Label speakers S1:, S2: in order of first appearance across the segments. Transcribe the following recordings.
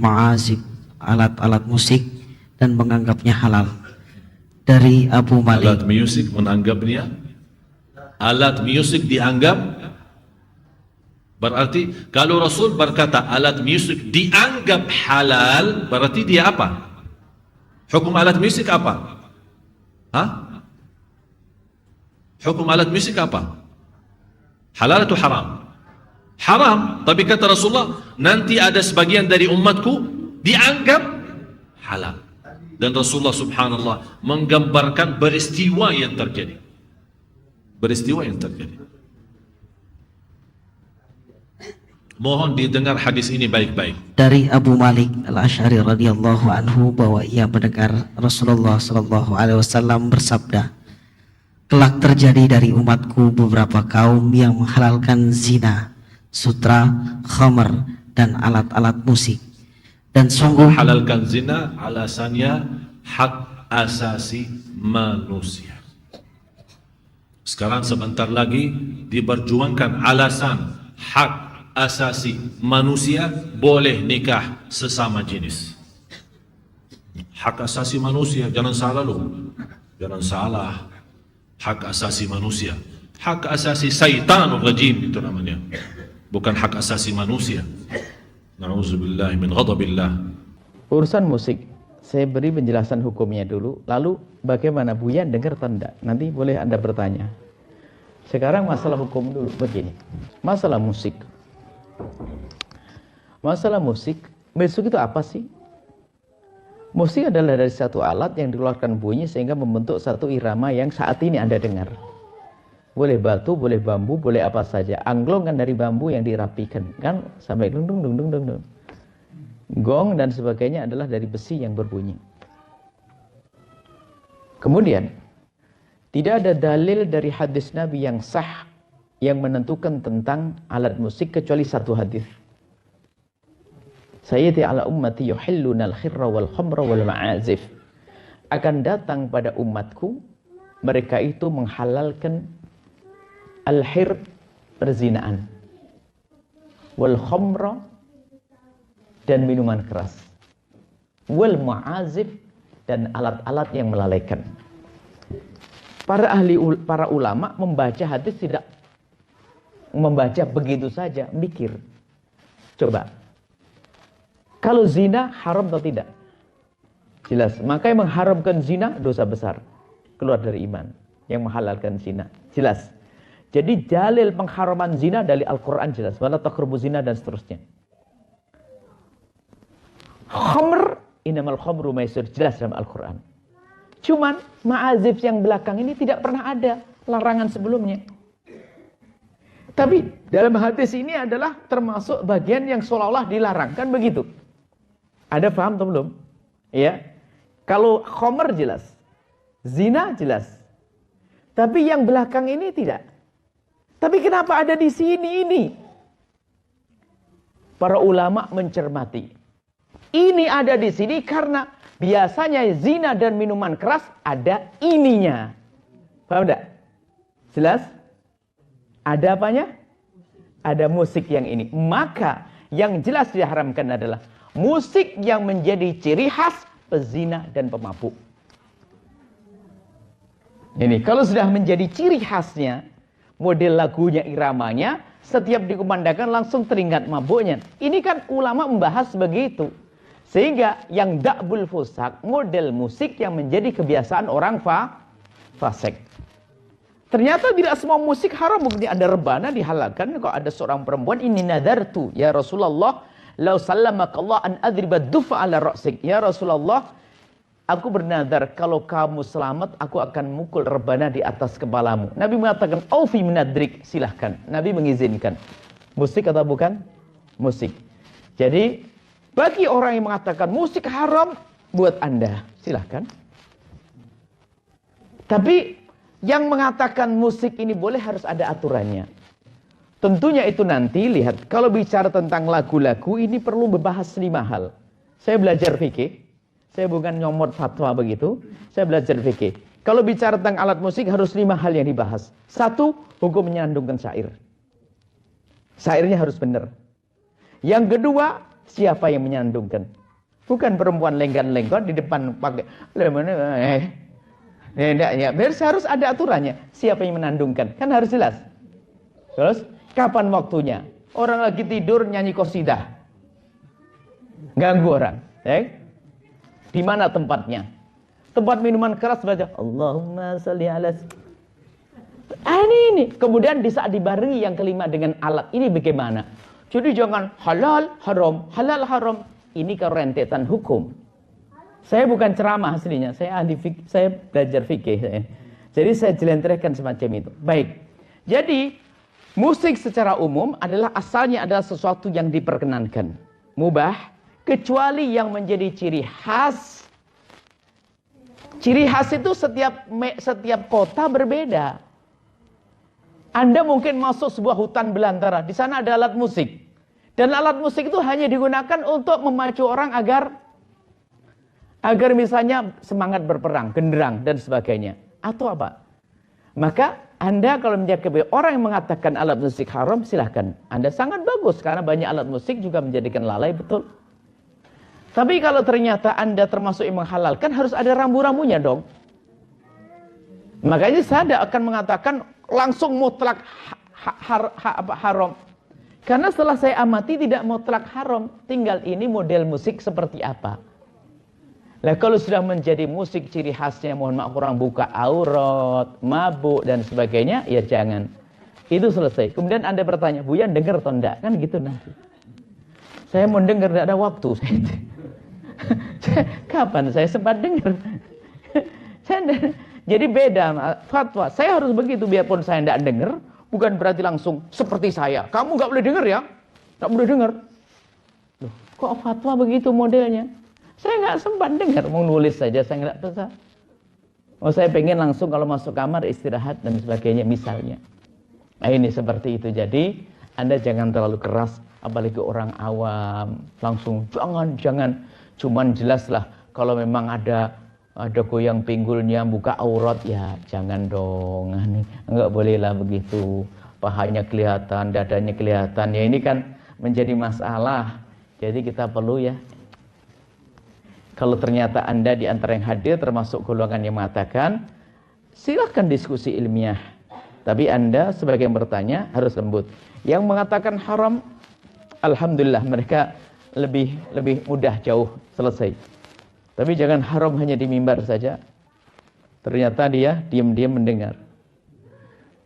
S1: ma'azib, alat-alat musik, dan menganggapnya halal. Dari Abu Malik.
S2: Alat musik menganggapnya, alat musik dianggap, berarti kalau Rasul berkata alat musik dianggap halal, berarti dia apa? Hukum alat musik apa? Hah? Hukum alat musik apa? Halal atau haram? Haram, tapi kata Rasulullah, nanti ada sebagian dari umatku dianggap halal. Dan Rasulullah subhanallah menggambarkan peristiwa yang terjadi. Peristiwa yang terjadi. Mohon didengar hadis ini baik-baik.
S1: Dari Abu Malik Al-Asy'ari radhiyallahu anhu bahwa ia mendengar Rasulullah sallallahu alaihi wasallam bersabda, kelak terjadi dari umatku beberapa kaum yang menghalalkan zina, sutra, khamr, dan alat-alat musik. Dan sungguh
S2: halalkan zina alasannya hak asasi manusia. Sekarang sebentar lagi diperjuangkan alasan hak asasi manusia boleh nikah sesama jenis. Hak asasi manusia, jangan salah loh. Jangan salah. Hak asasi manusia. Hak asasi syaitanur rajim itu namanya. Bukan hak asasi manusia. Na'udzubillah min ghadabillah.
S3: Urusan musik, saya beri penjelasan hukumnya dulu. Lalu bagaimana Buya dengar atau tidak? Nanti boleh Anda bertanya. Sekarang masalah hukum dulu. Begini, masalah musik. Masalah musik itu apa sih? Musik adalah dari satu alat yang dikeluarkan bunyi sehingga membentuk satu irama yang saat ini Anda dengar. Boleh batu, boleh bambu, boleh apa saja. Angklung kan dari bambu yang dirapikan, kan sampai dung dung dung dung dung. Gong dan sebagainya adalah dari besi yang berbunyi. Kemudian tidak ada dalil dari hadis Nabi yang sah yang menentukan tentang alat musik kecuali satu hadis. Sayyidi ala ummati yuhilluna al-khirra wal khamra wal ma'azif. Akan datang pada umatku mereka itu menghalalkan al-hir, perzinaan, wal khamra, dan minuman keras, wal ma'azif, dan alat-alat yang melalaikan. Para ulama membaca hadis tidak membaca begitu saja, mikir. Coba, kalau zina haram atau tidak? Jelas, maka yang mengharamkan zina dosa besar, keluar dari iman. Yang menghalalkan zina, jelas. Jadi dalil pengharaman zina dari Al-Quran jelas. Wala taqrabu zina dan seterusnya. Khamr, innamal khamru maisir, jelas dalam Al-Quran. Cuman ma'azif yang belakang ini tidak pernah ada larangan sebelumnya. Tapi dalam hadis ini adalah termasuk bagian yang seolah-olah dilarang, kan begitu? Ada paham atau belum? Ya. Kalau khamr jelas, zina jelas. Tapi yang belakang ini tidak. Tapi kenapa ada di sini ini? Para ulama mencermati. Ini ada di sini karena biasanya zina dan minuman keras ada ininya. Paham enggak? Jelas? Ada apanya? Ada musik yang ini. Maka yang jelas diharamkan adalah musik yang menjadi ciri khas pezina dan pemabuk. Ini kalau sudah menjadi ciri khasnya, model lagunya, iramanya, setiap dikumandangkan langsung teringat mabuknya. Ini kan ulama membahas begitu. Sehingga yang da'bul fusak, model musik yang menjadi kebiasaan orang fasik. Ternyata tidak semua musik haram. Mungkin ada rebana dihalalkan. Kalau ada seorang perempuan, ini nadartu, ya Rasulullah, lau sallamakallah an adriba dufa ala ra'sik. Ya Rasulullah, aku bernadar kalau kamu selamat, aku akan mukul rebana di atas kepalamu. Nabi mengatakan, aufi minadrik, silahkan. Nabi mengizinkan. Musik atau bukan? Musik. Jadi, bagi orang yang mengatakan musik haram, buat Anda, silahkan. Tapi, yang mengatakan musik ini boleh harus ada aturannya. Tentunya itu nanti, lihat, kalau bicara tentang lagu-lagu, ini perlu membahas 5 hal. Saya belajar fikih. Saya bukan nyomot fatwa begitu. Saya belajar fikih. Kalau bicara tentang alat musik harus 5 hal yang dibahas. 1, hukum menyandungkan syair. Syairnya harus benar. Yang kedua, siapa yang menyandungkan? Bukan perempuan lenggan-lenggot di depan pakai enggak ya, harus ada aturannya. Siapa yang menandungkan? Kan harus jelas. Terus kapan waktunya? Orang lagi tidur nyanyi qasidah. Ganggu orang, ya? Di mana tempatnya? Tempat minuman keras baca Allahumma sholli ala. Ini. Kemudian di saat dibarengi yang kelima dengan alat ini bagaimana? Jadi jangan halal haram, halal haram. Ini ke rentetan hukum. Saya bukan ceramah aslinya, saya ahli fikih, saya belajar fikih saya. Jadi saya jelentrehkan semacam itu. Baik. Jadi musik secara umum adalah asalnya adalah sesuatu yang diperkenankan, mubah, kecuali yang menjadi ciri khas. Ciri khas itu setiap kota berbeda. Anda mungkin masuk sebuah hutan belantara, di sana ada alat musik. Dan alat musik itu hanya digunakan untuk memacu orang agar misalnya semangat berperang, genderang dan sebagainya. Atau apa? Maka Anda kalau menjaga orang yang mengatakan alat musik haram, silahkan. Anda sangat bagus karena banyak alat musik juga menjadikan lalai, betul. Tapi kalau ternyata Anda termasuk yang menghalalkan, harus ada rambu-rambunya dong. Makanya saya tidak akan mengatakan langsung mutlak haram. Karena setelah saya amati tidak mutlak haram, tinggal ini model musik seperti apa. Nah kalau sudah menjadi musik ciri khasnya, mohon maaf orang buka aurat, mabuk dan sebagainya, ya jangan. Itu selesai. Kemudian Anda bertanya, Buya dengar atau enggak? Kan gitu nanti. Saya mau dengar, tidak ada waktu. Kapan saya sempat dengar? Jadi beda fatwa. Saya harus begitu biarpun saya tidak dengar. Bukan berarti langsung seperti saya. Kamu nggak boleh dengar ya? Nggak boleh dengar. Loh, kok fatwa begitu modelnya? Saya nggak sempat dengar. Mau nulis saja saya nggak bisa. Oh saya pengen langsung kalau masuk kamar istirahat dan sebagainya misalnya. Nah ini seperti itu. Jadi Anda jangan terlalu keras. Apalagi orang awam. Langsung jangan. Cuman jelaslah kalau memang ada goyang pinggulnya, buka aurat, ya jangan dong. Enggak bolehlah begitu. Pahanya kelihatan, dadanya kelihatan. Ya ini kan menjadi masalah. Jadi kita perlu ya. Kalau ternyata Anda di antara yang hadir termasuk golongan yang mengatakan, silahkan diskusi ilmiah. Tapi Anda sebagai yang bertanya harus lembut. Yang mengatakan haram, alhamdulillah mereka lebih mudah jauh selesai. Tapi jangan haram hanya di mimbar saja. Ternyata dia diam-diam mendengar.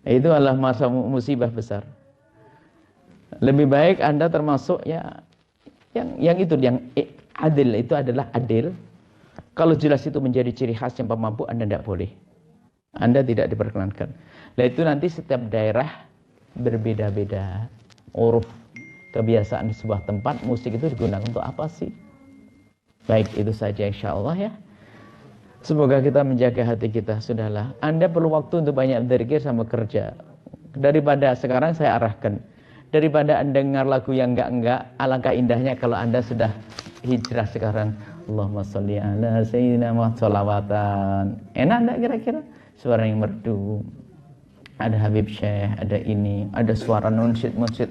S3: Itu adalah masa musibah besar. Lebih baik Anda termasuk ya yang itu yang adil, itu adalah adil. Kalau jelas itu menjadi ciri khas yang pemabuk, Anda tidak boleh. Anda tidak diperkenankan. Nah itu nanti setiap daerah berbeda-beda. Uruf, kebiasaan di sebuah tempat, musik itu digunakan untuk apa sih? Baik, itu saja insya Allah ya. Semoga kita menjaga hati kita. Sudahlah, Anda perlu waktu untuk banyak berzikir sama kerja. Daripada sekarang saya arahkan. Daripada Anda dengar lagu yang enggak, alangkah indahnya kalau Anda sudah hijrah sekarang. Allahumma sholli ala sayyidina Muhammad sholawatan. Enak enggak kira-kira? Suara yang merdu. Ada Habib Syekh, ada ini. Ada suara munsyid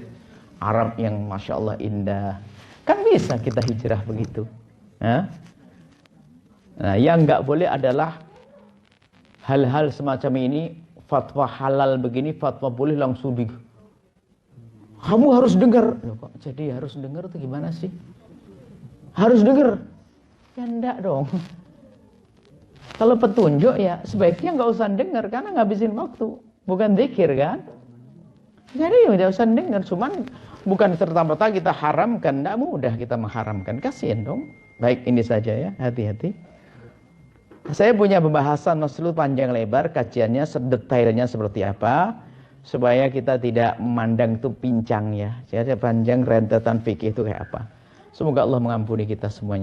S3: Arab yang Masya Allah indah. Kan bisa kita hijrah begitu. Ya? Nah, yang enggak boleh adalah hal-hal semacam ini, fatwa halal begini, fatwa boleh langsung kamu harus dengar. Loh, kok jadi harus dengar itu gimana sih? Harus dengar? Ya enggak dong. Kalau petunjuk ya sebaiknya enggak usah dengar karena ngabisin waktu, bukan zikir kan? Jadi enggak usah dengar, cuman bukan serta-merta kita haramkan, enggak mudah kita mengharamkan, kasihan dong. Baik, ini saja ya, hati-hati. Saya punya pembahasan seluruh panjang lebar, kajiannya sedetailnya seperti apa, supaya kita tidak memandang itu pincang ya. Jadi panjang rentetan fikih itu kayak apa. Semoga Allah mengampuni kita semuanya.